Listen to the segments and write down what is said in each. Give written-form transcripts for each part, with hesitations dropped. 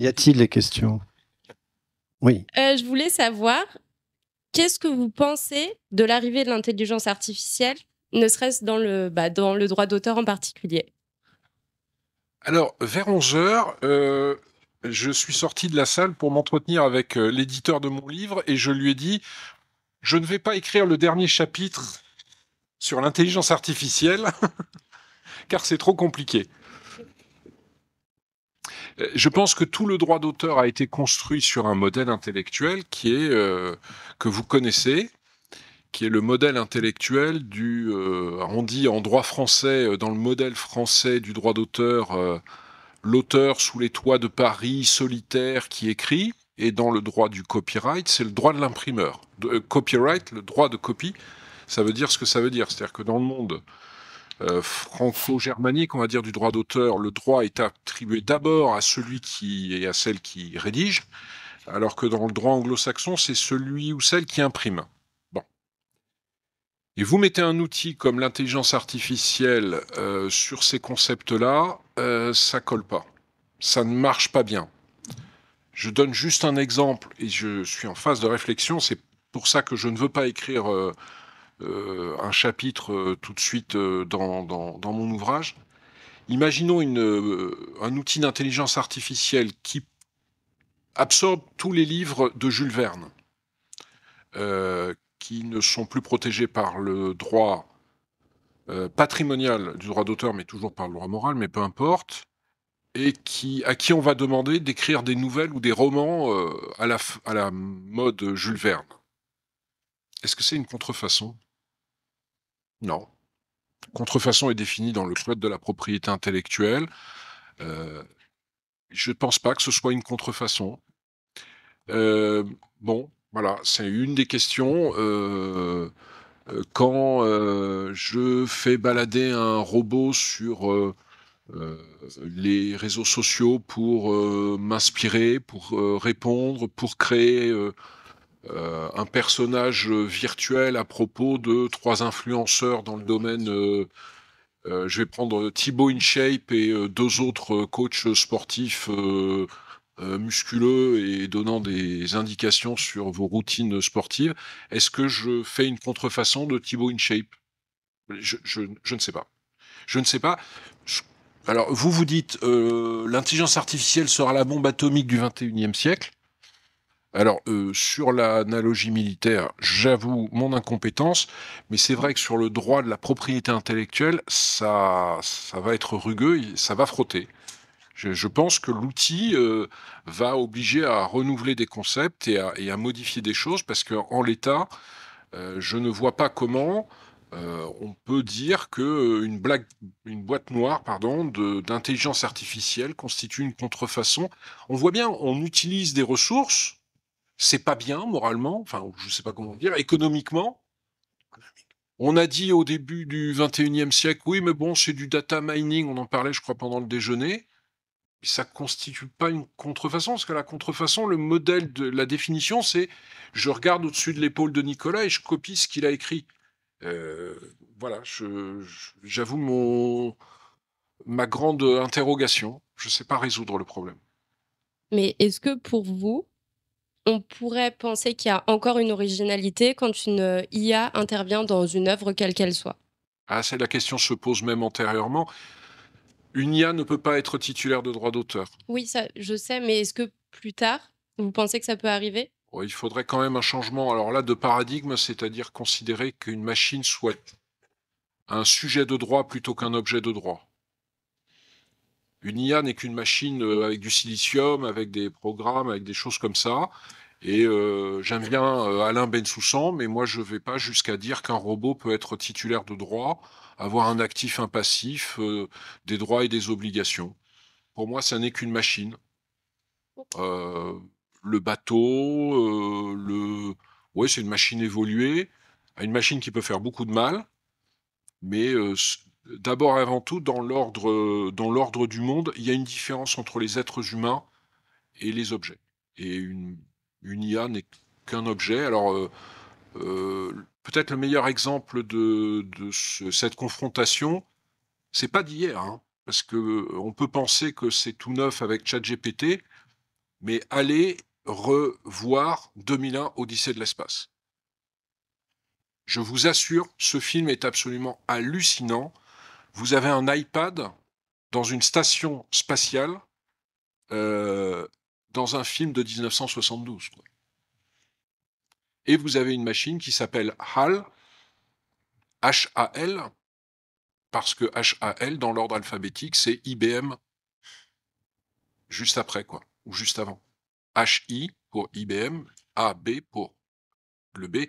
Y a-t-il des questions? Oui. Je voulais savoir, qu'est-ce que vous pensez de l'arrivée de l'intelligence artificielle, ne serait-ce dans dans le droit d'auteur en particulier? Alors, vers 11 heures, je suis sorti de la salle pour m'entretenir avec l'éditeur de mon livre et je lui ai dit, je ne vais pas écrire le dernier chapitre sur l'intelligence artificielle, car c'est trop compliqué. Je pense que tout le droit d'auteur a été construit sur un modèle intellectuel qui est que vous connaissez, qui est le modèle intellectuel on dit en droit français, dans le modèle français du droit d'auteur, l'auteur sous les toits de Paris, solitaire, qui écrit, et dans le droit du copyright, c'est le droit de l'imprimeur. Copyright, le droit de copie, ça veut dire ce que ça veut dire. C'est-à-dire que dans le monde franco-germanique, on va dire, du droit d'auteur, le droit est attribué d'abord à celui qui et à celle qui rédige, alors que dans le droit anglo-saxon, c'est celui ou celle qui imprime. Bon. Et vous mettez un outil comme l'intelligence artificielle sur ces concepts-là, ça colle pas. Ça ne marche pas bien. Je donne juste un exemple et je suis en phase de réflexion. C'est pour ça que je ne veux pas écrire un chapitre tout de suite dans mon ouvrage. Imaginons un outil d'intelligence artificielle qui absorbe tous les livres de Jules Verne, qui ne sont plus protégés par le droit patrimonial du droit d'auteur, mais toujours par le droit moral, mais peu importe, et à qui on va demander d'écrire des nouvelles ou des romans à la mode Jules Verne. Est-ce que c'est une contrefaçon? Non. Contrefaçon est définie dans le code de la propriété intellectuelle. Je ne pense pas que ce soit une contrefaçon. Bon, voilà, c'est une des questions. Quand je fais balader un robot sur les réseaux sociaux pour m'inspirer, pour répondre, pour créer un personnage virtuel à propos de 3 influenceurs dans le domaine. Je vais prendre Thibaut InShape et 2 autres coachs sportifs musculeux et donnant des indications sur vos routines sportives. Est-ce que je fais une contrefaçon de Thibaut InShape? Je ne sais pas. Je ne sais pas. Alors, vous dites, l'intelligence artificielle sera la bombe atomique du 21e siècle. Alors, sur l'analogie militaire, j'avoue mon incompétence, mais c'est vrai que sur le droit de la propriété intellectuelle, ça va être rugueux, ça va frotter. Je pense que l'outil va obliger à renouveler des concepts et à modifier des choses, parce qu'en l'état, je ne vois pas comment on peut dire que une boîte noire, pardon, d'intelligence artificielle constitue une contrefaçon. On voit bien, on utilise des ressources, c'est pas bien moralement, enfin, je sais pas comment dire, économiquement. On a dit au début du 21e siècle, oui, mais bon, c'est du data mining, on en parlait, je crois, pendant le déjeuner. Mais ça constitue pas une contrefaçon, parce que la contrefaçon, le modèle de la définition, c'est je regarde au-dessus de l'épaule de Nicolas et je copie ce qu'il a écrit. Euh, voilà, j'avoue ma grande interrogation. Je ne sais pas résoudre le problème. Mais est-ce que pour vous, on pourrait penser qu'il y a encore une originalité quand une IA intervient dans une œuvre quelle qu'elle soit? Ah, la question se pose même antérieurement. Une IA ne peut pas être titulaire de droit d'auteur. Oui, ça, je sais, mais est-ce que plus tard, vous pensez que ça peut arriver? Il faudrait quand même un changement, alors là, de paradigme, c'est-à-dire considérer qu'une machine soit un sujet de droit plutôt qu'un objet de droit. Une IA n'est qu'une machine avec du silicium, avec des programmes, avec des choses comme ça. Et j'aime bien Alain Bensoussan, mais moi je ne vais pas jusqu'à dire qu'un robot peut être titulaire de droit, avoir un actif, un passif, des droits et des obligations. Pour moi, ça n'est qu'une machine. Le bateau, ouais, c'est une machine évoluée, une machine qui peut faire beaucoup de mal, mais d'abord et avant tout, dans l'ordre du monde, il y a une différence entre les êtres humains et les objets. Et une IA n'est qu'un objet. Alors, peut-être le meilleur exemple de cette confrontation, c'est pas d'hier, hein, parce que on peut penser que c'est tout neuf avec ChatGPT. mais allez revoir 2001 Odyssée de l'espace. Je vous assure, ce film est absolument hallucinant. Vous avez un iPad dans une station spatiale, dans un film de 1972. Quoi. Et vous avez une machine qui s'appelle HAL, H-A-L, parce que H-A-L, dans l'ordre alphabétique, c'est IBM juste après, quoi, ou juste avant. H-I pour IBM, A-B pour le B,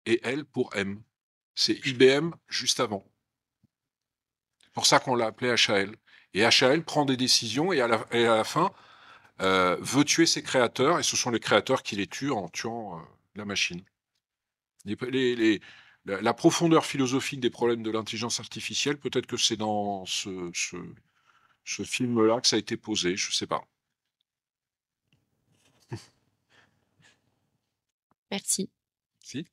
et L pour M. C'est IBM juste avant. C'est pour ça qu'on l'a appelé HAL. Et HAL prend des décisions et à la fin veut tuer ses créateurs, et ce sont les créateurs qui les tuent en tuant la machine. La profondeur philosophique des problèmes de l'intelligence artificielle, peut-être que c'est dans ce film-là que ça a été posé, je ne sais pas. Merci. Si.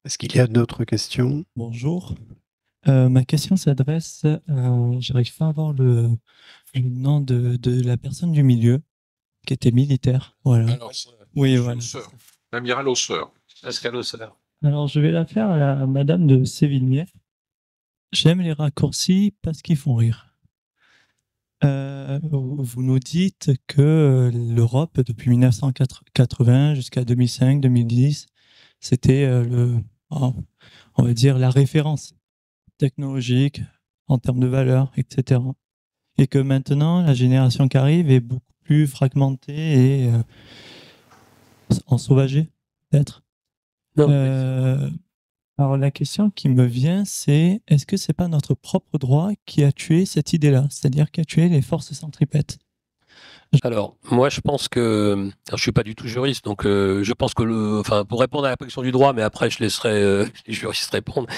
Est-ce qu'il y a d'autres questions? Bonjour. Ma question s'adresse, j'arrive pas à avoir le nom de la personne du milieu qui était militaire. Voilà. Alors, Oui, voilà. L'amiral Hausseur. Pascal Hausseur. Alors, je vais la faire à la madame de Sévigné. J'aime les raccourcis parce qu'ils font rire. Vous nous dites que l'Europe, depuis 1980 jusqu'à 2005-2010, c'était on va dire la référence technologique en termes de valeur, etc. Et que maintenant, la génération qui arrive est beaucoup plus fragmentée et ensauvagée, peut-être. Alors la question qui me vient, c'est est-ce que c'est pas notre propre droit qui a tué cette idée-là, c'est-à-dire qui a tué les forces centripètes? Alors, moi, je pense que... Alors, je suis pas du tout juriste, donc je pense que... Enfin, pour répondre à la question du droit, mais après, je laisserai les juristes répondre.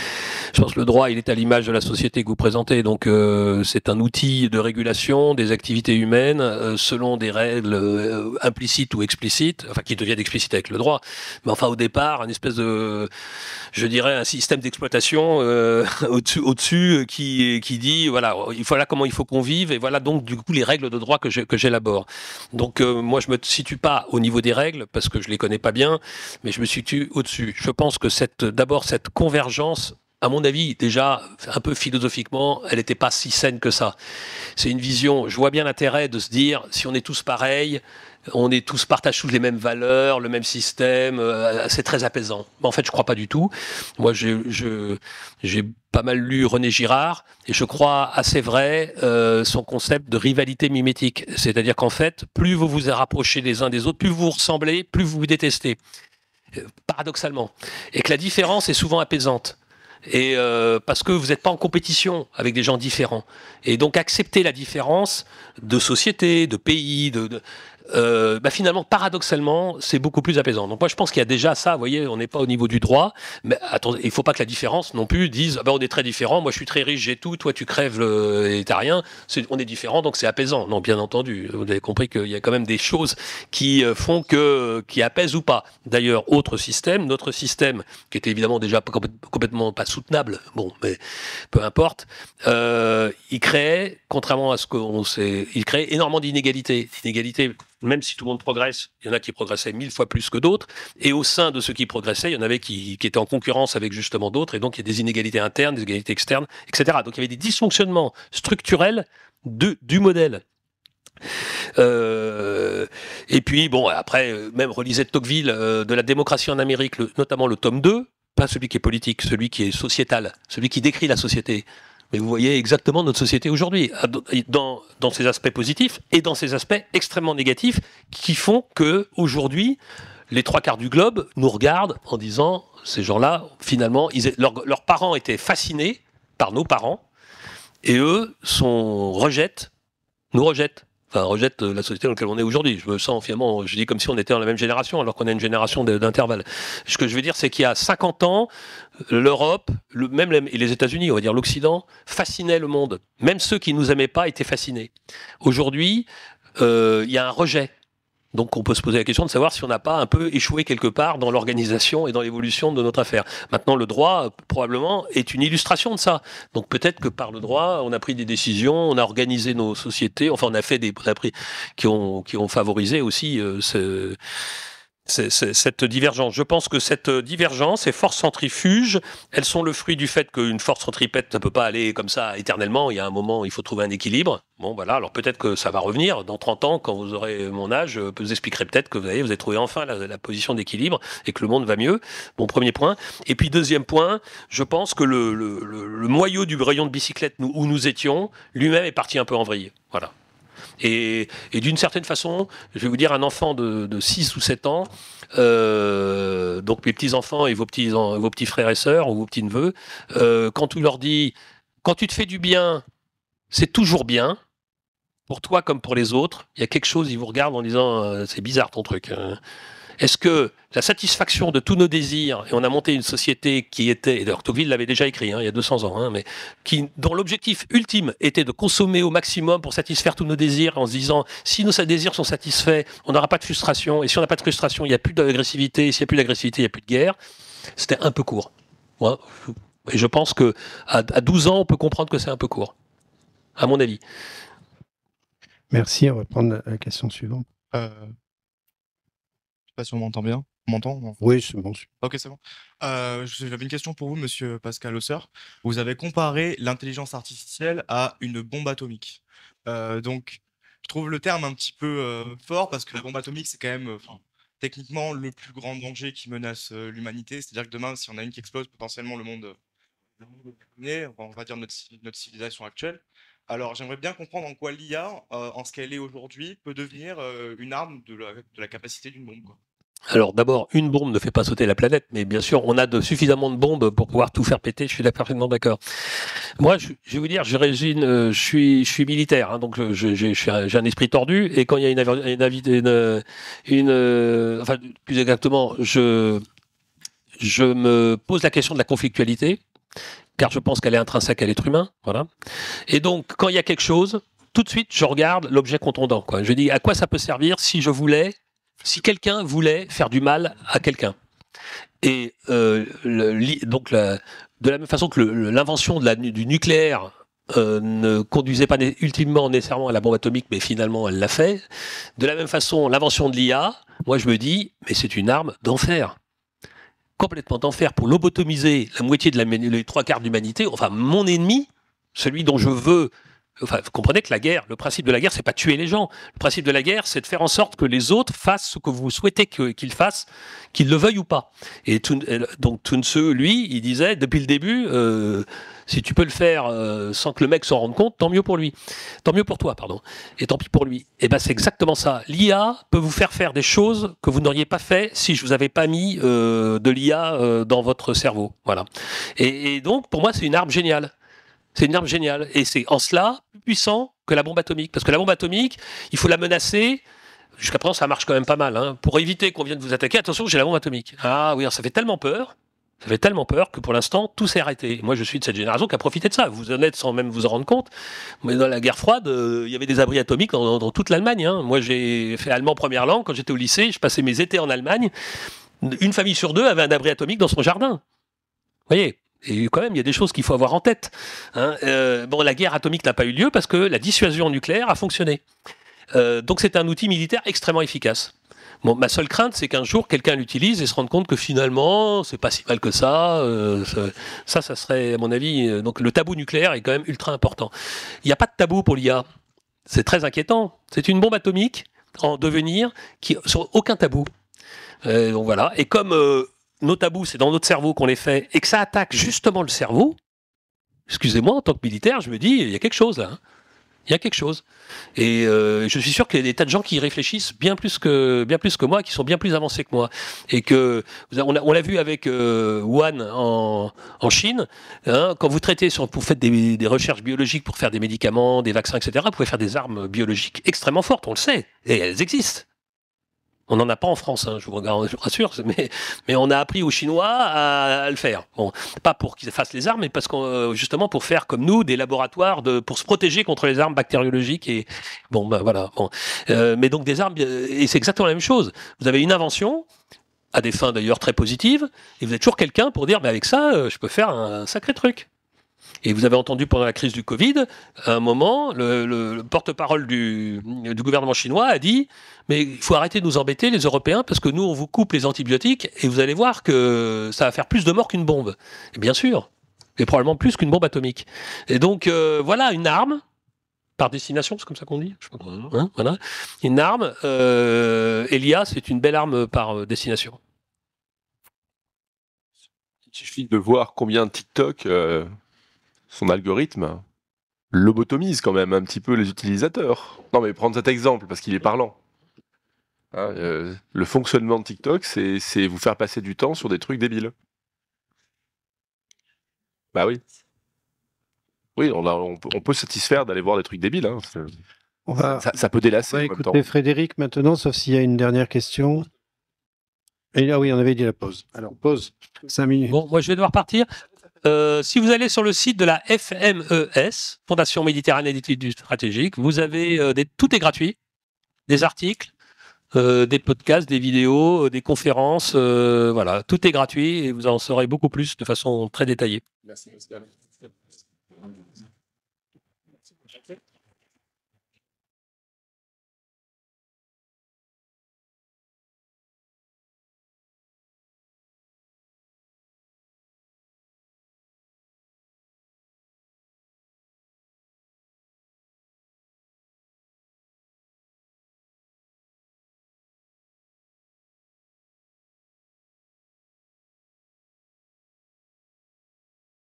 Je pense que le droit, il est à l'image de la société que vous présentez. Donc, c'est un outil de régulation des activités humaines selon des règles implicites ou explicites, enfin, qui deviennent explicites avec le droit. Mais enfin, au départ, une espèce de... Je dirais un système d'exploitation au-dessus qui dit, voilà comment il faut qu'on vive, et voilà donc, du coup, les règles de droit que j'élabore. Donc moi je me situe pas au niveau des règles parce que je les connais pas bien, mais je me situe au-dessus. Je pense que d'abord cette convergence, à mon avis déjà un peu philosophiquement, elle n'était pas si saine que ça. C'est une vision. Je vois bien l'intérêt de se dire si on est tous pareils, on est tous partage tous les mêmes valeurs, le même système, c'est très apaisant. Mais en fait, je crois pas du tout. Moi, j'ai pas mal lu René Girard et je crois assez vrai son concept de rivalité mimétique. C'est-à-dire qu'en fait, plus vous vous rapprochez les uns des autres, plus vous vous ressemblez, plus vous vous détestez. Paradoxalement. Et que la différence est souvent apaisante. Et parce que vous n'êtes pas en compétition avec des gens différents. Et donc accepter la différence de société, de pays, finalement, paradoxalement, c'est beaucoup plus apaisant. Donc moi, je pense qu'il y a déjà ça, vous voyez, on n'est pas au niveau du droit, mais attendez, il ne faut pas que la différence non plus dise, on est très différents, moi je suis très riche, j'ai tout, toi tu crèves et t'as rien, on est différents, donc c'est apaisant. Non, bien entendu, vous avez compris qu'il y a quand même des choses qui font qui apaisent ou pas. D'ailleurs, notre système, qui était évidemment déjà complètement pas soutenable, bon, mais peu importe, il créait, contrairement à ce qu'on sait, il créait énormément d'inégalités. Même si tout le monde progresse, il y en a qui progressaient 1000 fois plus que d'autres, et au sein de ceux qui progressaient, il y en avait qui étaient en concurrence avec justement d'autres, et donc il y a des inégalités internes, des inégalités externes, etc. Donc il y avait des dysfonctionnements structurels du modèle. Et puis, bon, après, même relisez de Tocqueville, de la démocratie en Amérique, notamment le tome 2, pas celui qui est politique, celui qui est sociétal, celui qui décrit la société. Mais vous voyez exactement notre société aujourd'hui, dans ses aspects positifs et dans ses aspects extrêmement négatifs, qui font que aujourd'hui, les 3/4 du globe nous regardent en disant, ces gens-là, finalement, leurs parents étaient fascinés par nos parents, et eux nous rejettent. Enfin, rejette la société dans laquelle on est aujourd'hui. Je me sens finalement, je dis comme si on était dans la même génération, alors qu'on a une génération d'intervalle. Ce que je veux dire, c'est qu'il y a 50 ans, l'Europe, et les États-Unis, on va dire l'Occident, fascinaient le monde. Même ceux qui ne nous aimaient pas étaient fascinés. Aujourd'hui, il y a un rejet Donc on peut se poser la question de savoir si on n'a pas un peu échoué quelque part dans l'organisation et dans l'évolution de notre affaire. Maintenant, le droit, probablement, est une illustration de ça. Donc peut-être que par le droit, on a pris des décisions, on a organisé nos sociétés, enfin on a fait qui ont favorisé aussi cette divergence. Je pense que cette divergence, ces forces centrifuges, elles sont le fruit du fait qu'une force centripète ne peut pas aller comme ça éternellement. Il y a un moment, il faut trouver un équilibre. Bon, voilà. Alors peut-être que ça va revenir dans 30 ans, quand vous aurez mon âge, je vous expliquerai peut-être que vous avez trouvé enfin la position d'équilibre et que le monde va mieux. Bon, premier point. Et puis deuxième point, je pense que le moyeu du rayon de bicyclette où nous étions, lui-même est parti un peu en vrille. Voilà. Et d'une certaine façon, je vais vous dire, un enfant de 6 ou 7 ans, donc mes petits-enfants et vos petits frères et sœurs ou vos petits-neveux, quand on leur dit « quand tu te fais du bien, c'est toujours bien », pour toi comme pour les autres, il y a quelque chose, ils vous regardent en disant « c'est bizarre ton truc ». Est-ce que la satisfaction de tous nos désirs, et on a monté une société qui était, et d'ailleurs Tocqueville l'avait déjà écrit il y a 200 ans, mais dont l'objectif ultime était de consommer au maximum pour satisfaire tous nos désirs, en se disant si nos désirs sont satisfaits, on n'aura pas de frustration, et si on n'a pas de frustration, il n'y a plus d'agressivité, et s'il n'y a plus d'agressivité, il n'y a plus de guerre. C'était un peu court. Ouais. Et je pense qu'à 12 ans, on peut comprendre que c'est un peu court, à mon avis. Merci, on va prendre la question suivante. Je sais pas si on m'entend bien. On m'entend? Non. Oui, c'est bon. Ok, c'est bon. J'avais une question pour vous, monsieur Pascal Hausseur. Vous avez comparé l'intelligence artificielle à une bombe atomique. Donc, je trouve le terme un petit peu fort parce que la bombe atomique, c'est quand même techniquement le plus grand danger qui menace l'humanité. C'est-à-dire que demain, si on a une qui explose, potentiellement le monde on va dire notre civilisation actuelle. Alors, j'aimerais bien comprendre en quoi l'IA, en ce qu'elle est aujourd'hui, peut devenir une arme de la capacité d'une bombe, quoi. Alors d'abord, une bombe ne fait pas sauter la planète, mais bien sûr, on a suffisamment de bombes pour pouvoir tout faire péter, je suis parfaitement d'accord. Moi, je vais vous dire, je suis militaire, hein, donc j'ai un esprit tordu, et quand il y a enfin, plus exactement, je me pose la question de la conflictualité, car je pense qu'elle est intrinsèque à l'être humain, voilà. Et donc, quand il y a quelque chose, tout de suite, je regarde l'objet contondant, quoi. Je dis, à quoi ça peut servir si quelqu'un voulait faire du mal à quelqu'un. Et donc, de la même façon que l'invention du nucléaire ne conduisait pas ultimement nécessairement à la bombe atomique, mais finalement elle l'a fait, de la même façon, l'invention de l'IA, moi je me dis, mais c'est une arme d'enfer. Complètement d'enfer pour lobotomiser la moitié les 3/4 de l'humanité, enfin mon ennemi, celui dont je veux. Enfin, vous comprenez que la guerre, le principe de la guerre, c'est pas tuer les gens. Le principe de la guerre, c'est de faire en sorte que les autres fassent ce que vous souhaitez qu'ils fassent, qu'ils le veuillent ou pas. Et donc Sun Tzu, lui, il disait depuis le début, si tu peux le faire sans que le mec s'en rende compte, tant mieux pour lui, tant mieux pour toi, pardon. Et tant pis pour lui. Et ben c'est exactement ça. L'IA peut vous faire des choses que vous n'auriez pas fait si je vous avais pas mis de l'IA dans votre cerveau. Voilà. Et donc pour moi, c'est une arme géniale. C'est une arme géniale. Et c'est en cela plus puissant que la bombe atomique. Parce que la bombe atomique, il faut la menacer. Jusqu'à présent, ça marche quand même pas mal. Hein. Pour éviter qu'on vienne vous attaquer, attention, j'ai la bombe atomique. Ah oui, alors ça fait tellement peur. Ça fait tellement peur que pour l'instant, tout s'est arrêté. Moi, je suis de cette génération qui a profité de ça. Vous en êtes sans même vous en rendre compte. Mais dans la guerre froide, il y avait des abris atomiques dans toute l'Allemagne. Hein. Moi, j'ai fait allemand première langue. Quand j'étais au lycée, je passais mes étés en Allemagne. Une famille sur 2 avait un abri atomique dans son jardin. Vous voyez ? Et quand même, il y a des choses qu'il faut avoir en tête. Hein. Bon, la guerre atomique n'a pas eu lieu parce que la dissuasion nucléaire a fonctionné. Donc c'est un outil militaire extrêmement efficace. Bon, ma seule crainte, c'est qu'un jour, quelqu'un l'utilise et se rende compte que finalement, c'est pas si mal que ça. Ça serait, à mon avis... donc le tabou nucléaire est quand même ultra important. Il n'y a pas de tabou pour l'IA. C'est très inquiétant. C'est une bombe atomique en devenir sur aucun tabou. Donc voilà. Et comme... nos tabous, c'est dans notre cerveau qu'on les fait, et que ça attaque justement le cerveau, excusez-moi, en tant que militaire, je me dis, il y a quelque chose là. Hein. Il y a quelque chose. Et je suis sûr qu'il y a des tas de gens qui y réfléchissent bien plus que moi, qui sont bien plus avancés que moi. Et que, on l'a vu avec Wuhan en Chine, hein, quand vous traitez, vous faites des recherches biologiques pour faire des médicaments, des vaccins, etc., vous pouvez faire des armes biologiques extrêmement fortes, on le sait, et elles existent. On n'en a pas en France, hein, je vous rassure, mais on a appris aux Chinois à le faire. Bon, pas pour qu'ils fassent les armes, mais parce que justement pour faire comme nous des laboratoires pour se protéger contre les armes bactériologiques et bon, ben voilà. Bon. Mais donc des armes, et c'est exactement la même chose. Vous avez une invention à des fins d'ailleurs très positives, et vous êtes toujours quelqu'un pour dire, mais avec ça, je peux faire un sacré truc. Et vous avez entendu pendant la crise du Covid, à un moment, le porte-parole du gouvernement chinois a dit « Mais il faut arrêter de nous embêter, les Européens, parce que nous, on vous coupe les antibiotiques et vous allez voir que ça va faire plus de morts qu'une bombe. » Et bien sûr, et probablement plus qu'une bombe atomique. Et donc, voilà, une arme, par destination, c'est comme ça qu'on dit, je sais pas quoi, hein, voilà. Une arme, et l'IA, c'est une belle arme par destination. Il suffit de voir combien TikTok... son algorithme lobotomise quand même un petit peu les utilisateurs. Non mais prendre cet exemple parce qu'il est parlant. Hein, le fonctionnement de TikTok, c'est vous faire passer du temps sur des trucs débiles. Bah oui. Oui, on peut se satisfaire d'aller voir des trucs débiles. Hein. Ça peut délasser On va en même temps. écouter Frédéric maintenant, sauf s'il y a une dernière question. Et là, oui, on avait dit la pause. Alors, pause. 5 minutes. Bon, moi je vais devoir partir. Si vous allez sur le site de la FMES, Fondation Méditerranée d'études stratégiques, vous avez tout est gratuit, des articles, des podcasts, des vidéos, des conférences, voilà, tout est gratuit et vous en saurez beaucoup plus de façon très détaillée. Merci Pascal.